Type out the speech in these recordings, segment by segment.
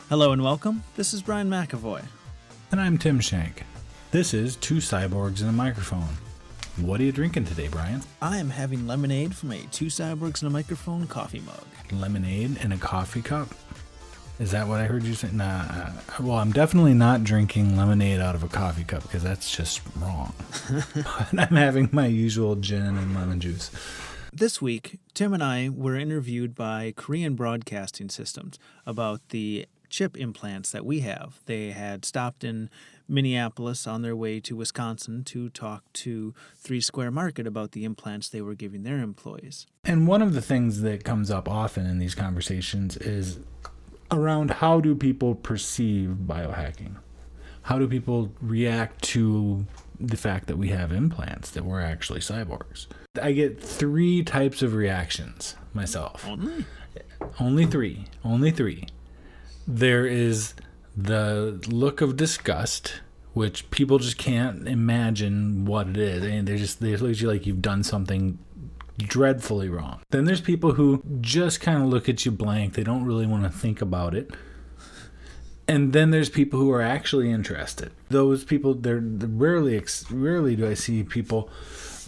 Hello and welcome. This is Brian McAvoy. And I'm Tim Shank. This is Two Cyborgs and a Microphone. What are you drinking today, Brian? I am having lemonade from a Two Cyborgs and a Microphone coffee mug. Lemonade in a coffee cup? Is that what I heard you say? Nah. Well, I'm definitely not drinking lemonade out of a coffee cup because that's just wrong. But I'm having my usual gin and lemon juice. This week, Tim and I were interviewed by Korean Broadcasting Systems about the chip implants that we have. They had stopped in Minneapolis on their way to Wisconsin to talk to Three Square Market about the implants they were giving their employees. And one of the things that comes up often in these conversations is around how do people perceive biohacking? How do people react to the fact that we have implants, that we're actually cyborgs? I get three types of reactions myself. Only three. There is the look of disgust, which people just can't imagine what it is. And they look at you like you've done something dreadfully wrong. Then there's people who just kind of look at you blank. They don't really want to think about it. And then there's people who are actually interested. Those people, rarely do I see people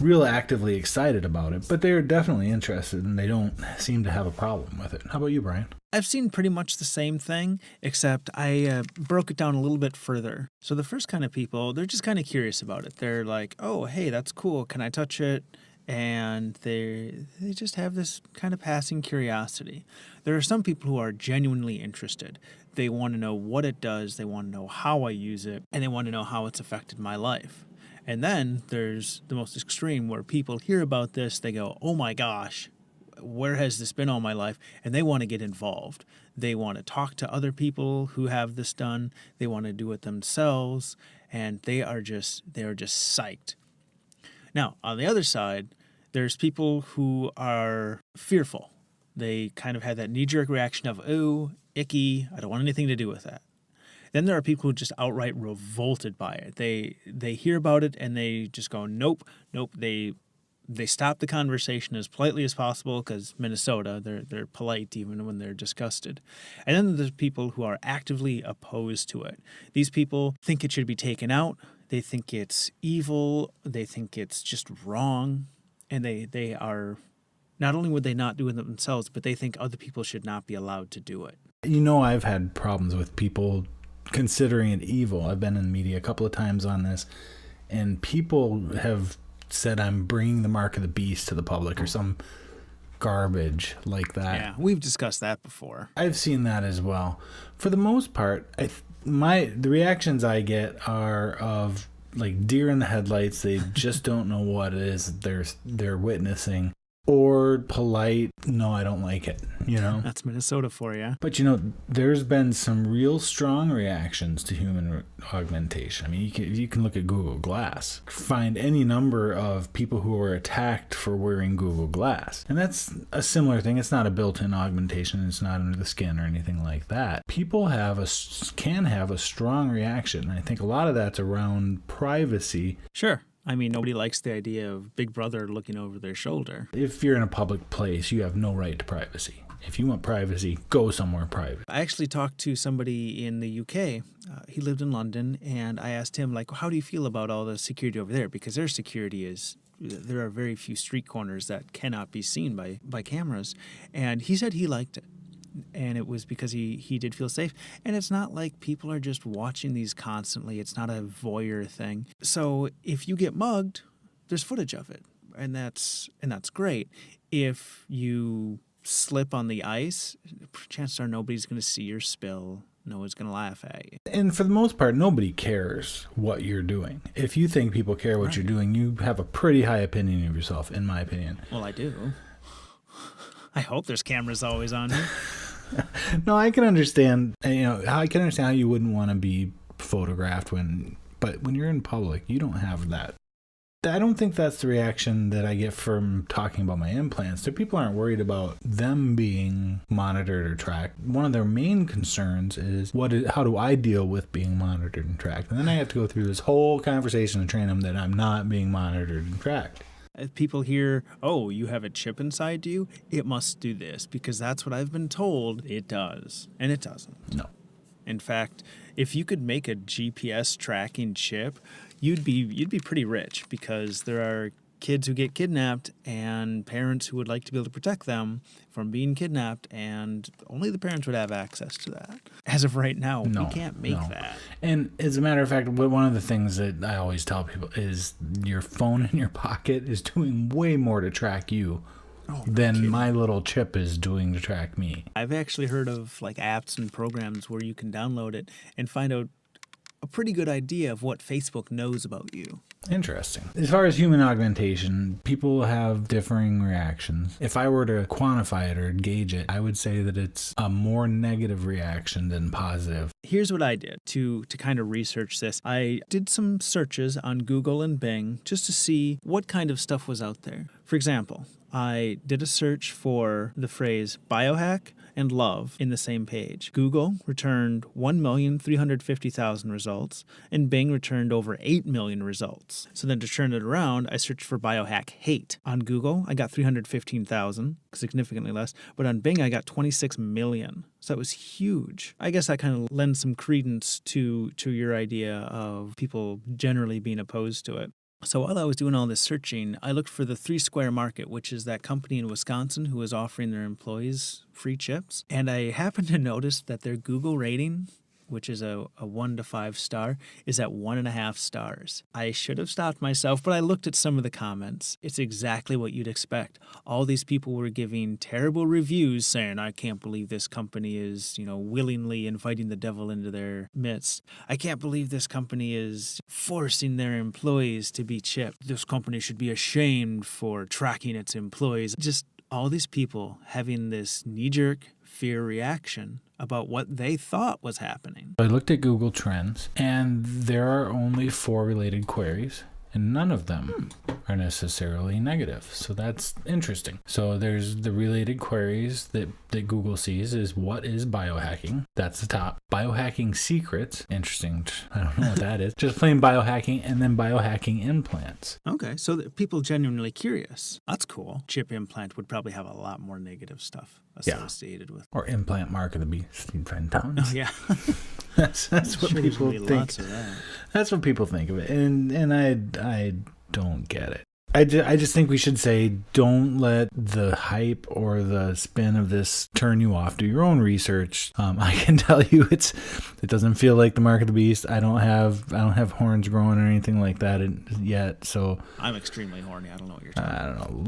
real actively excited about it, but they're definitely interested and they don't seem to have a problem with it. How about you, Brian? I've seen pretty much the same thing, except I broke it down a little bit further. So the first kind of people, they're just kind of curious about it. They're like, oh, hey, that's cool. Can I touch it? And they just have this kind of passing curiosity. There are some people who are genuinely interested. They want to know what it does, they want to know how I use it, and they want to know how it's affected my life. And then there's the most extreme where people hear about this, they go, oh my gosh, where has this been all my life? And they want to get involved. They want to talk to other people who have this done. They want to do it themselves, and they are just psyched. Now, on the other side, there's people who are fearful. They kind of had that knee-jerk reaction of, oh, icky, I don't want anything to do with that. Then there are people who are just outright revolted by it. They hear about it and they just go, nope. They stop the conversation as politely as possible because Minnesota, they're polite even when they're disgusted. And then there's people who are actively opposed to it. These people think it should be taken out. They think it's evil. They think it's just wrong. And they are, not only would they not do it themselves, but they think other people should not be allowed to do it. You know, I've had problems with people considering it evil. I've been in the media a couple of times on this, and people have said I'm bringing the mark of the beast to the public or some garbage like that. Yeah, we've discussed that before. I've seen that as well. For the most part, the reactions I get are of like deer in the headlights. They just don't know what it is they're witnessing. Or polite, no, I don't like it, you know? That's Minnesota for you. But, you know, there's been some real strong reactions to human augmentation. I mean, you can look at Google Glass. Find any number of people who were attacked for wearing Google Glass. And that's a similar thing. It's not a built-in augmentation. It's not under the skin or anything like that. People can have a strong reaction. And I think a lot of that's around privacy. Sure. I mean, nobody likes the idea of Big Brother looking over their shoulder. If you're in a public place, you have no right to privacy. If you want privacy, go somewhere private. I actually talked to somebody in the UK. He lived in London, and I asked him, like, how do you feel about all the security over there? Because their security there are very few street corners that cannot be seen by cameras. And he said he liked it. And it was because he did feel safe. And it's not like people are just watching these constantly. It's not a voyeur thing. So if you get mugged, there's footage of it. And that's great. If you slip on the ice, chances are nobody's going to see your spill. No one's going to laugh at you. And for the most part, nobody cares what you're doing. If you think people care what you're doing, you have a pretty high opinion of yourself, in my opinion. Well, I do. I hope there's cameras always on me. No, I can understand. I can understand how you wouldn't want to be photographed but when you're in public, you don't have that. I don't think that's the reaction that I get from talking about my implants. People aren't worried about them being monitored or tracked. One of their main concerns is how do I deal with being monitored and tracked? And then I have to go through this whole conversation to train them that I'm not being monitored and tracked. If people hear, oh, you have a chip inside you, it must do this, because that's what I've been told it does. And it doesn't. No. In fact, if you could make a GPS tracking chip, you'd be pretty rich, because there are kids who get kidnapped and parents who would like to be able to protect them from being kidnapped, and only the parents would have access to that. As of right now, we can't make that. And as a matter of fact, one of the things that I always tell people is your phone in your pocket is doing way more to track you than my little chip is doing to track me. I've actually heard of like apps and programs where you can download it and find out a pretty good idea of what Facebook knows about you. Interesting. As far as human augmentation, people have differing reactions. If I were to quantify it or gauge it, I would say that it's a more negative reaction than positive. Here's what I did to kind of research this. I did some searches on Google and Bing just to see what kind of stuff was out there. For example, I did a search for the phrase biohack and love in the same page. Google returned 1,350,000 results, and Bing returned over 8 million results. So then to turn it around, I searched for biohack hate. On Google, I got 315,000, significantly less, but on Bing, I got 26 million. So that was huge. I guess that kind of lends some credence to your idea of people generally being opposed to it. So while I was doing all this searching, I looked for the 3 Square Market, which is that company in Wisconsin who was offering their employees free chips. And I happened to notice that their Google rating, which is a 1 to 5 star, is at 1.5 stars. I should have stopped myself, but I looked at some of the comments. It's exactly what you'd expect. All these people were giving terrible reviews saying, I can't believe this company is, willingly inviting the devil into their midst. I can't believe this company is forcing their employees to be chipped. This company should be ashamed for tracking its employees. Just all these people having this knee-jerk fear reaction about what they thought was happening. I looked at Google Trends, and there are only 4 related queries, and none of them are necessarily negative. So that's interesting. So there's the related queries that Google sees is, what is biohacking? That's the top. Biohacking secrets. Interesting. I don't know what that is. Just plain biohacking, and then biohacking implants. Okay, so people genuinely curious. That's cool. Chip implant would probably have a lot more negative stuff associated with. Or implant mark of the beast. Oh, yeah. That's what people think. Lots of that. That's what people think of it, and I don't get it. I just think we should say, don't let the hype or the spin of this turn you off. Do your own research. I can tell you it doesn't feel like the mark of the beast. I don't have horns growing or anything like that yet. So I'm extremely horny. I don't know what you're talking about. I don't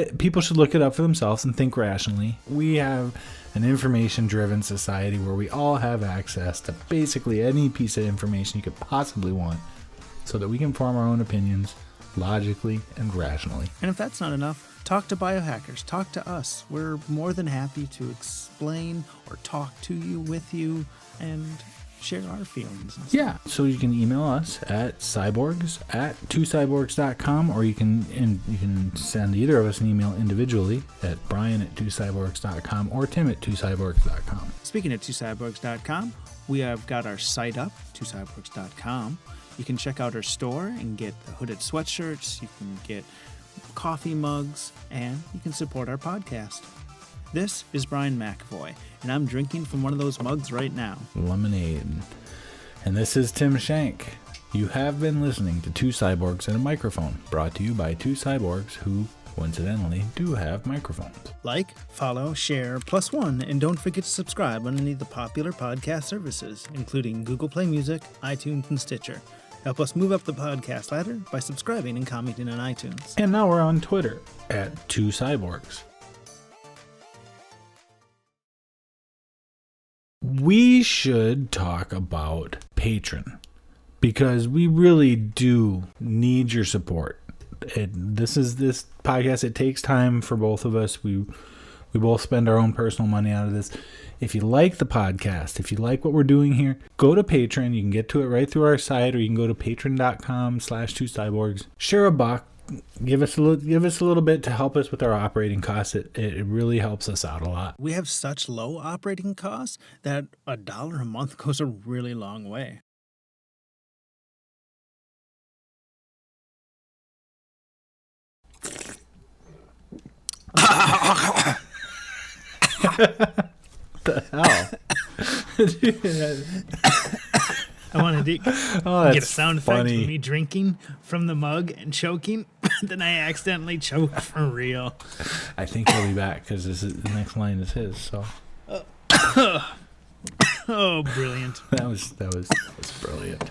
know. People should look it up for themselves and think rationally. We have an information-driven society where we all have access to basically any piece of information you could possibly want, so that we can form our own opinions logically and rationally. And if that's not enough, talk to biohackers. Talk to us. We're more than happy to explain or talk to you, with you, and share our feelings. Yeah. So you can email us at cyborgs@twocyborgs.com, or you can send either of us an email individually at brian@twocyborgs.com or tim@twocyborgs.com. Speaking of twocyborgs.com, we have got our site up, twocyborgs.com. You can check out our store and get the hooded sweatshirts, you can get coffee mugs, and you can support our podcast. This is Brian McAvoy, and I'm drinking from one of those mugs right now. Lemonade. And this is Tim Shank. You have been listening to Two Cyborgs and a Microphone, brought to you by 2 cyborgs who, coincidentally, do have microphones. Like, follow, share, +1, and don't forget to subscribe on any of the popular podcast services, including Google Play Music, iTunes, and Stitcher. Help us move up the podcast ladder by subscribing and commenting on iTunes. And now we're on Twitter at 2 cyborgs. We should talk about Patreon, because we really do need your support. This podcast, it takes time for both of us. We both spend our own personal money out of this. If you like the podcast, if you like what we're doing here, go to Patreon. You can get to it right through our site, or you can go to patreon.com/2cyborgs. Share a buck. Give us a little bit to help us with our operating costs. It really helps us out a lot. We have such low operating costs that $1 a month goes a really long way. What the hell? I wanted to Oh, get a sound effect funny. of me drinking from the mug and choking, but then I accidentally choked for real. I think he'll be back because the next line is his. So Oh, brilliant. that was brilliant.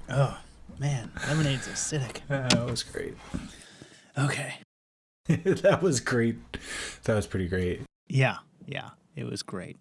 Oh, man. Lemonade's acidic. That was great. Okay. That was great. That was pretty great. Yeah. It was great.